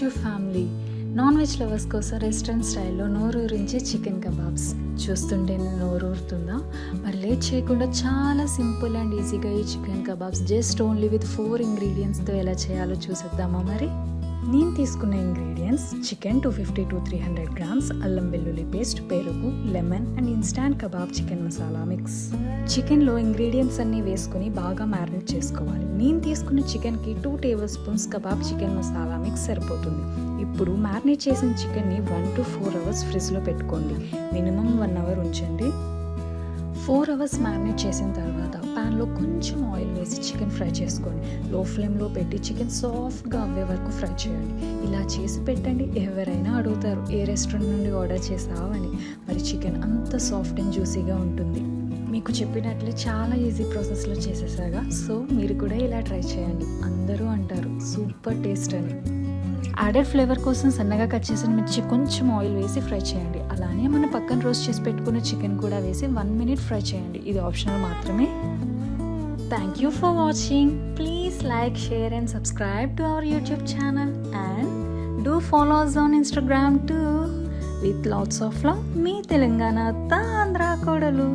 YouTube family. Non veg lovers కోసం restaurant స్టైల్లో నోరూరించే chicken kebabs చూస్తుంటే నోరూరుతుందా? మరి లేట్ చేయకుండా చాలా సింపుల్ అండ్ ఈజీగా ఈ chicken kebabs just only with 4 ఇంగ్రీడియంట్స్తో ఎలా చేయాలో చూసేద్దామా మరి. నేను తీసుకున్న ఇంగ్రీడియంట్స్ చికెన్ 250 to 300 grams, అల్లం వెల్లుల్లి పేస్ట్, పెరుగు, lemon and instant kebab chicken masala mix. చికెన్లో ఇంగ్రీడియంట్స్ అన్నీ వేసుకొని బాగా మ్యారినేట్ చేసుకోవాలి. నేను తీసుకున్న చికెన్కి 2 tablespoons kebab chicken masala mix సరిపోతుంది. ఇప్పుడు మ్యారినేట్ చేసిన చికెన్ని 1 to 4 hours ఫ్రిడ్జ్లో పెట్టుకోండి. మినిమం 1 hour ఉంచండి. 4 hours మ్యారినేట్ చేసిన తర్వాత ప్యాన్లో కొంచెం ఆయిల్ వేసి చికెన్ ఫ్రై చేసుకోండి. లో ఫ్లేమ్లో పెట్టి చికెన్ సాఫ్ట్గా అవ్వే వరకు ఫ్రై చేయండి. ఇలా చేసి పెట్టండి. ఎవరైనా అడుగుతారు ఏ రెస్టారెంట్ నుండి ఆర్డర్ చేసావు అని. మరి చికెన్ అంత సాఫ్ట్ అండ్ జ్యూసీగా ఉంటుంది. మీకు చెప్పినట్లే చాలా ఈజీ ప్రాసెస్లో చేసేసాగా. సో మీరు కూడా ఇలా ట్రై చేయండి. అందరూ అంటారు సూపర్ టేస్ట్ అని. యాడెడ్ ఫ్లేవర్ కోసం సన్నగా కట్ చేసిన మిర్చి కొంచెం ఆయిల్ వేసి ఫ్రై చేయండి. అలానే మన పక్కన రోస్ట్ చేసి పెట్టుకున్న చికెన్ కూడా వేసి 1 minute ఫ్రై చేయండి. ఇది ఆప్షనల్ మాత్రమే. Thank you for watching. Please like, share and subscribe to our YouTube channel and do follow us on Instagram too. With lots of love, మీ తెలంగాణ ఆంధ్ర కోడలు.